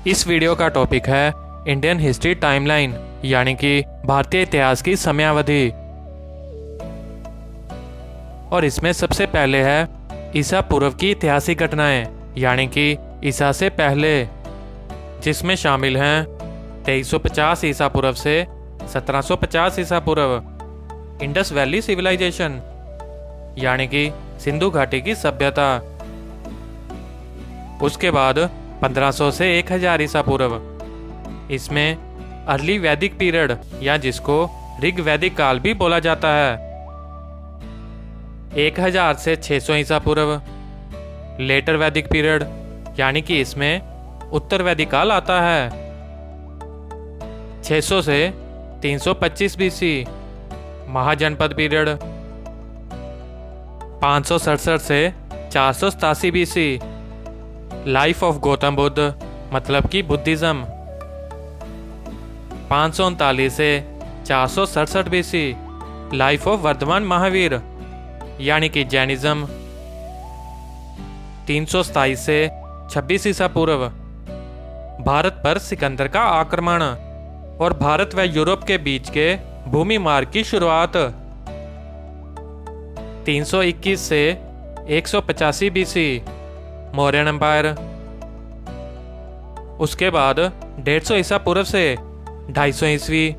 इस वीडियो का टॉपिक है इंडियन हिस्ट्री टाइमलाइन, यानी कि भारतीय इतिहास की समयावधि। और इसमें सबसे पहले है ईसा पूर्व की ऐतिहासिक घटनाएं, यानी कि ईसा से पहले, जिसमें शामिल हैं 2350 ईसा पूर्व से 1750 ईसा पूर्व इंडस वैली सिविलाइजेशन, यानी कि सिंधु घाटी की सभ्यता। उसके बाद 1500 से 1000 ईसा पूर्व, इसमें अर्ली वैदिक पीरियड या जिसको ऋग वैदिक काल भी बोला जाता है। 1000 से 600 ईसा पूर्व लेटर वैदिक पीरियड, यानी कि इसमें उत्तर वैदिक काल आता है। 600 से 325 बीसी महाजनपद पीरियड। 567 से 487 BC life of Gautam Buddha, मतलब कि बुद्धिज्म। 539 से 467 BC life of Vardhaman Mahavir, यानी कि जैनिज्म। 327 से 26 ईसा पूर्व भारत पर सिकंदर का आक्रमण और भारत व यूरोप के बीच के भूमि मार्ग की शुरुआत। 321 से 185 बीसी मौर्यन एम्पायर। उसके बाद 150 ईसा पूर्व से 250 ईस्वी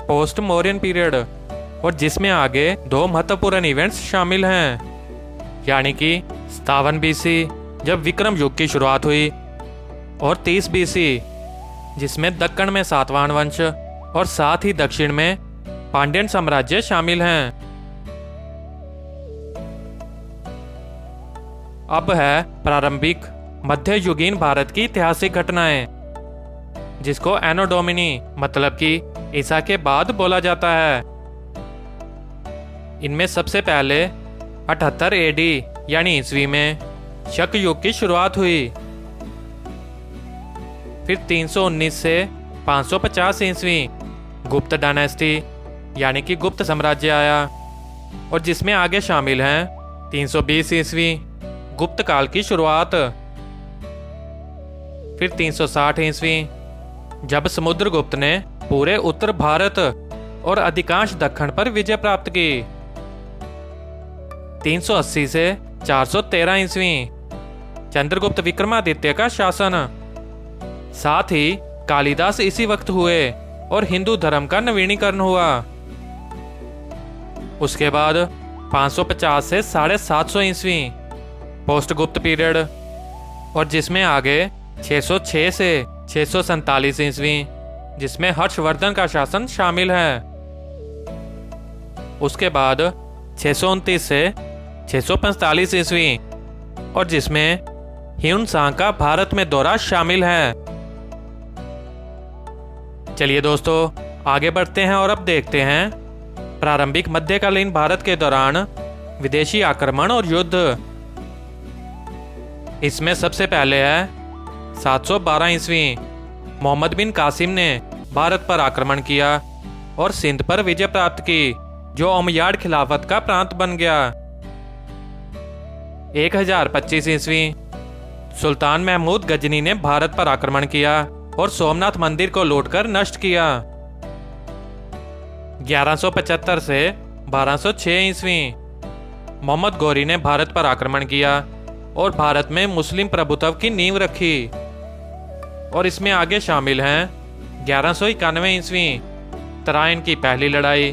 पोस्ट मौर्यन पीरियड, और जिसमें आगे दो महत्वपूर्ण इवेंट्स शामिल हैं, यानी कि 57 बीसी जब विक्रम युग की शुरुआत हुई, और 30 बीसी जिसमें दक्कन में सातवाहन वंश और साथ ही दक्षिण में पांड्यन साम्राज्य शामिल हैं। अब है प्रारंभिक मध्ययुगीन भारत की ऐतिहासिक घटनाएं, जिसको एनो डोमिनी, मतलब कि ईसा के बाद बोला जाता है। इनमें सबसे पहले 78 एडी यानी ईस्वी में शक युग की शुरुआत हुई। फिर 319 से 550 ईस्वी गुप्त डायनेस्टी, यानी कि गुप्त साम्राज्य आया, और जिसमें आगे शामिल हैं 320 ईस्वी गुप्त काल की शुरुआत। फिर 360 ईस्वी जब समुद्रगुप्त ने पूरे उत्तर भारत और अधिकांश दक्षिण पर विजय प्राप्त की। 380 से 413 ईस्वी चंद्रगुप्त विक्रमादित्य का शासन। साथ ही कालिदास इसी वक्त हुए और हिंदू धर्म का नवीनीकरण हुआ। उसके बाद 550 से 750 ईस्वी पोस्ट गुप्त पीरियड, और जिसमें आगे 606 से 647 ईस्वी जिसमें हर्षवर्धन का शासन शामिल है। उसके बाद 629 से 645 ईस्वी, और जिसमें ह्यून सांग का भारत में दौरा शामिल है। चलिए दोस्तों, आगे बढ़ते हैं और अब देखते हैं प्रारंभिक मध्यकालीन भारत के दौरान विदेशी आक्रमण और युद्ध। इसमें सबसे पहले है 712 ईस्वी मोहम्मद बिन कासिम ने भारत पर आक्रमण किया और सिंध पर विजय प्राप्त की, जो उमैय्यद खिलाफत का प्रांत बन गया। 1025 ईस्वी सुल्तान महमूद गजनी ने भारत पर आक्रमण किया और सोमनाथ मंदिर को लूटकर नष्ट किया। 1175 से 1206 ईस्वी मोहम्मद गौरी ने भारत पर आक्रमण किया और भारत में मुस्लिम प्रभुत्व की नींव रखी, और इसमें आगे शामिल हैं 1191 ईस्वी तराइन की पहली लड़ाई,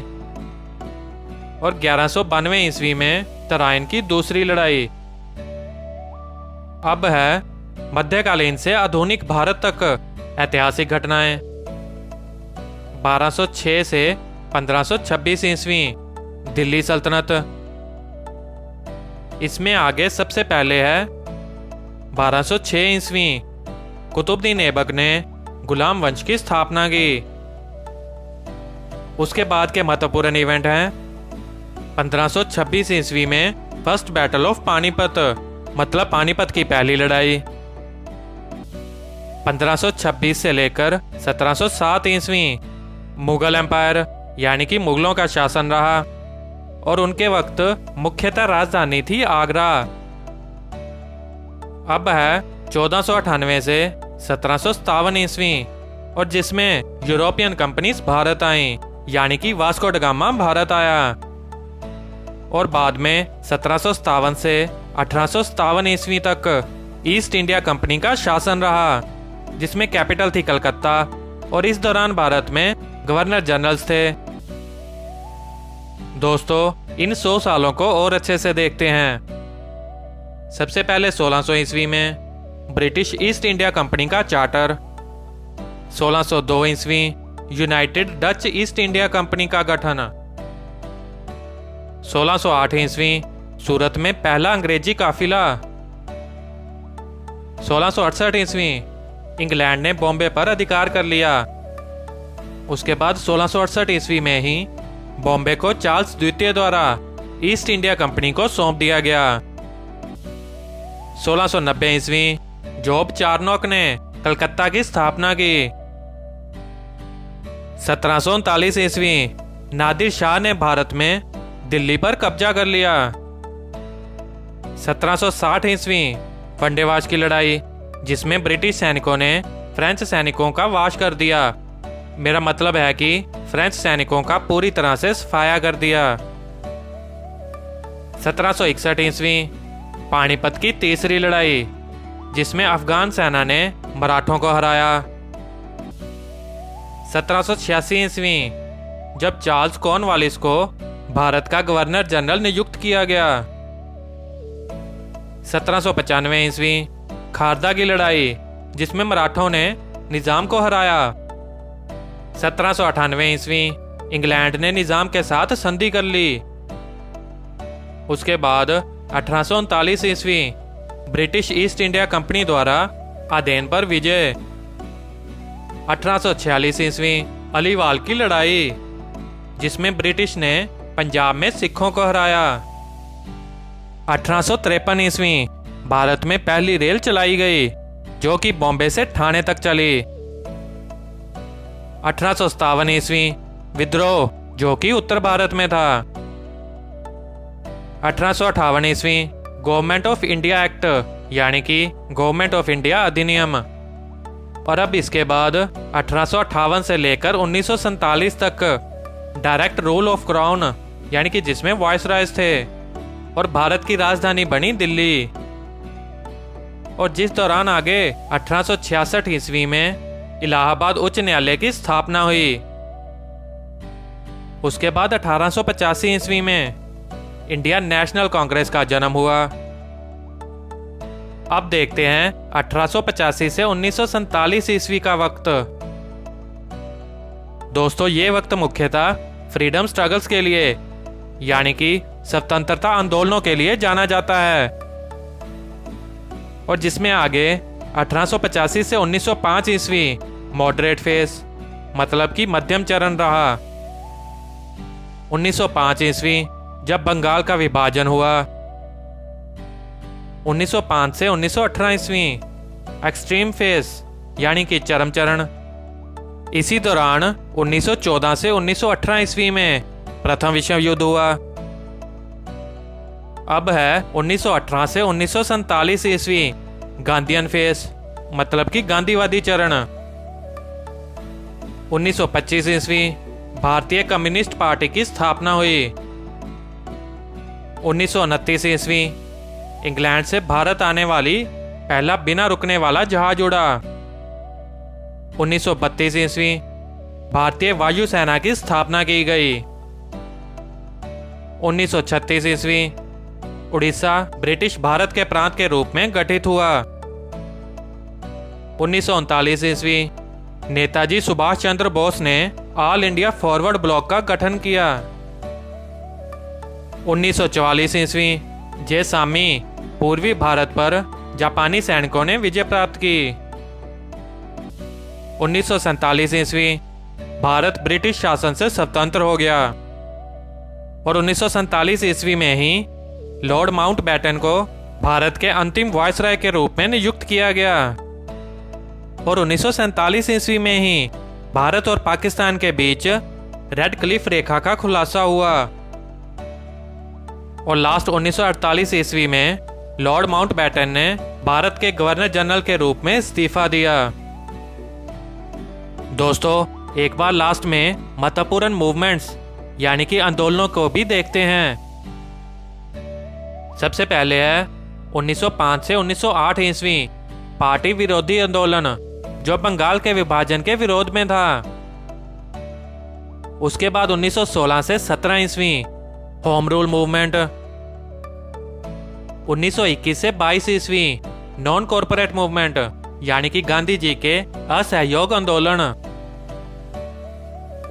और 1192 ईस्वी में तराइन की दूसरी लड़ाई। अब है मध्यकालीन से आधुनिक भारत तक ऐतिहासिक घटनाएं। 1206 से 1526 ईस्वी दिल्ली सल्तनत। इसमें आगे सबसे पहले है 1206 ईस्वी कुतुबुद्दीन ऐबक ने गुलाम वंश की स्थापना की। उसके बाद के महत्वपूर्ण इवेंट हैं 1526 ईस्वी में फर्स्ट बैटल ऑफ पानीपत, मतलब पानीपत की पहली लड़ाई। 1526 से लेकर 1707 ईस्वी मुगल एम्पायर, यानी कि मुगलों का शासन रहा, और उनके वक्त मुख्यतः राजधानी थी आगरा। अब है 1498 से 1757 ईस्वी और जिसमें यूरोपियन कंपनीज भारत आईं, यानी कि वास्को ड गामा भारत आया। और बाद में 1757 से 1857 ईस्वी तक ईस्ट इंडिया कंपनी का शासन रहा, जिसमें कैपिटल थी कलकत्ता, और इस दौरान भारत में गवर्नर जनरल्स थे। दोस्तों, इन 100 सालों को और अच्छे से देखते हैं। सबसे पहले 1600 ईस्वी में ब्रिटिश ईस्ट इंडिया कंपनी का चार्टर, 1602 ईस्वी United Dutch east India company का गठन, 1608 ईस्वी सूरत में पहला अंग्रेजी काफिला, 1668 ईस्वी इंग्लैंड ने बॉम्बे पर अधिकार कर लिया। उसके बाद 1668 ईस्वी में ही बॉम्बे को चार्ल्स द्वितीय द्वारा ईस्ट इंडिया कंपनी को सौंप दिया गया। 1690 ईस्वी जॉब चार्नोक ने कलकत्ता की स्थापना की। 1739 ईस्वी नादिर शाह ने भारत में दिल्ली पर कब्जा कर लिया। 1760 ईस्वी वनडे वाश की लड़ाई, जिसमें ब्रिटिश सैनिकों ने फ्रेंच सैनिकों का वाश कर दिया। मेरा मतलब है कि फ्रेंच सैनिकों का पूरी तरह से सफाया कर दिया। 1761 ईस्वी पानीपत की तीसरी लड़ाई, जिसमें अफगान सेना ने मराठों को हराया। 1786 ईस्वी जब चार्ल्स कॉर्नवालिस को भारत का गवर्नर जनरल नियुक्त किया गया। 1795 ईस्वी खारदा की लड़ाई, जिसमें मराठों ने निजाम को हराया। 1798 ईस्वी इंग्लैंड ने निजाम के साथ संधि कर ली। उसके बाद 1839 ईस्वी ब्रिटिश ईस्ट इंडिया कंपनी द्वारा आदेन पर विजय। 1846 ईस्वी अलीवाल की लड़ाई, जिसमें ब्रिटिश ने पंजाब में सिखों को हराया। 1853 ईस्वी भारत में पहली रेल चलाई गई, जो कि बॉम्बे से ठाणे तक चली। 1857 ईस्वी विद्रोह, जो कि उत्तर भारत में था। 1858 ईस्वी गवर्नमेंट ऑफ इंडिया एक्ट, यानी कि गवर्नमेंट ऑफ इंडिया अधिनियम। और अब इसके बाद 1858 से लेकर 1947 तक डायरेक्ट रूल ऑफ क्राउन, यानी कि जिसमें वायसरायज थे, और भारत की राजधानी बनी दिल्ली। और जिस दौरान आगे 1866 ईस्वी में इलाहाबाद उच्च न्यायालय की स्थापना हुई। उसके बाद 1885 ईस्वी में इंडियन नेशनल कांग्रेस का जन्म हुआ। अब देखते हैं 1885 से 1947 ईस्वी का वक्त। दोस्तों, ये वक्त मुख्यतः फ्रीडम स्ट्रगल्स के लिए, यानी कि स्वतंत्रता आंदोलनों के लिए जाना जाता है, और जिसमें आगे 1885 से 1905 ईस्वी मॉडरेट फेज, मतलब कि मध्यम चरण रहा। 1905 ईस्वी जब बंगाल का विभाजन हुआ। 1905 से 1918 ईस्वी एक्सट्रीम फेज, यानी कि चरम चरण। इसी दौरान 1914 से 1918 ईस्वी में प्रथम विश्व युद्ध हुआ। अब है 1918 से 1947 ईस्वी गांधीयन फेज, मतलब कि गांधीवादी चरण। 1925 ईस्वी भारतीय कम्युनिस्ट पार्टी की स्थापना हुई। 1929 ईस्वी इंग्लैंड से भारत आने वाली पहला बिना रुकने वाला जहाज उड़ा। 1932 ईस्वी भारतीय वायुसेना की स्थापना की गई। 1936 ईस्वी उड़ीसा ब्रिटिश भारत के प्रांत के रूप में गठित हुआ। 1939 ईस्वी नेताजी सुभाष चंद्र बोस ने ऑल इंडिया फॉरवर्ड ब्लॉक का गठन किया। 1944 ईस्वी जयसामी पूर्वी भारत पर जापानी सैनिकों ने विजय प्राप्त की। 1947 ईस्वी भारत ब्रिटिश शासन से स्वतंत्र हो गया, और 1947 ईस्वी में ही लॉर्ड माउंटबेटन को भारत के अंतिम वायसराय के रूप में नियुक्त किया गया, और 1947 ईस्वी में ही भारत और पाकिस्तान के बीच रेड क्लिफ रेखा का खुलासा हुआ, और लास्ट 1948 ईस्वी में लॉर्ड माउंटबेटन ने भारत के गवर्नर जनरल के रूप में इस्तीफा दिया। दोस्तों, एक बार लास्ट में महत्वपूर्ण मूवमेंट्स यानी कि आंदोलनों को भी देखते हैं। सबसे पहले है 1905 से 1908 ईस्वी पार्टी विरोधी आंदोलन, जो बंगाल के विभाजन के विरोध में था। उसके बाद 1916 से 17 ईस्वी होम रूल मूवमेंट। 1921 से 22 ईस्वी नॉन कॉरपोरेट मूवमेंट यानी कि गांधी जी के असहयोग आंदोलन।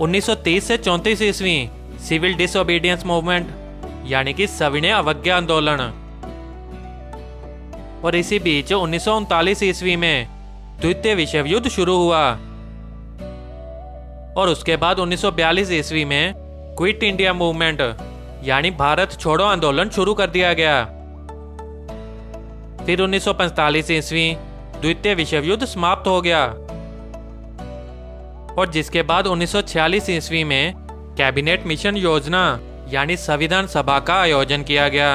1930 से 34 ईस्वी सिविल डिसओबीडियंस मूवमेंट यानी कि सविनय अवज्ञा आंदोलन। और इसी बीच 1939 ईस्वी में द्वितीय विश्व युद्ध शुरू हुआ। और उसके बाद 1942 ईस्वी में क्विट इंडिया मूवमेंट यानी भारत छोड़ो आंदोलन शुरू कर दिया गया। फिर 1945 ईस्वी द्वितीय विश्व युद्ध समाप्त हो गया। और जिसके बाद 1946 ईस्वी में कैबिनेट मिशन योजना यानी संविधान सभा का आयोजन किया गया।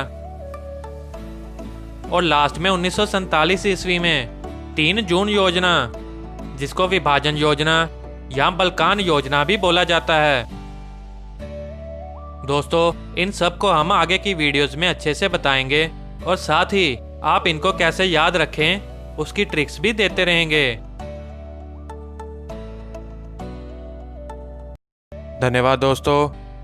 और लास्ट में 1947 ईस्वी में 3 जून योजना, जिसको विभाजन योजना या बल्कान योजना भी बोला जाता है। दोस्तों, इन सब को हम आगे की वीडियोस में अच्छे से बताएंगे और साथ ही आप इनको कैसे याद रखें उसकी ट्रिक्स भी देते रहेंगे। धन्यवाद दोस्तों।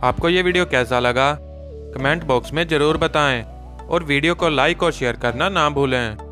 आपको ये वीडियो कैसा लगा कमेंट बॉक्स में ज़रूर बताएं और वीडियो को लाइक और शेयर करना ना भूलें।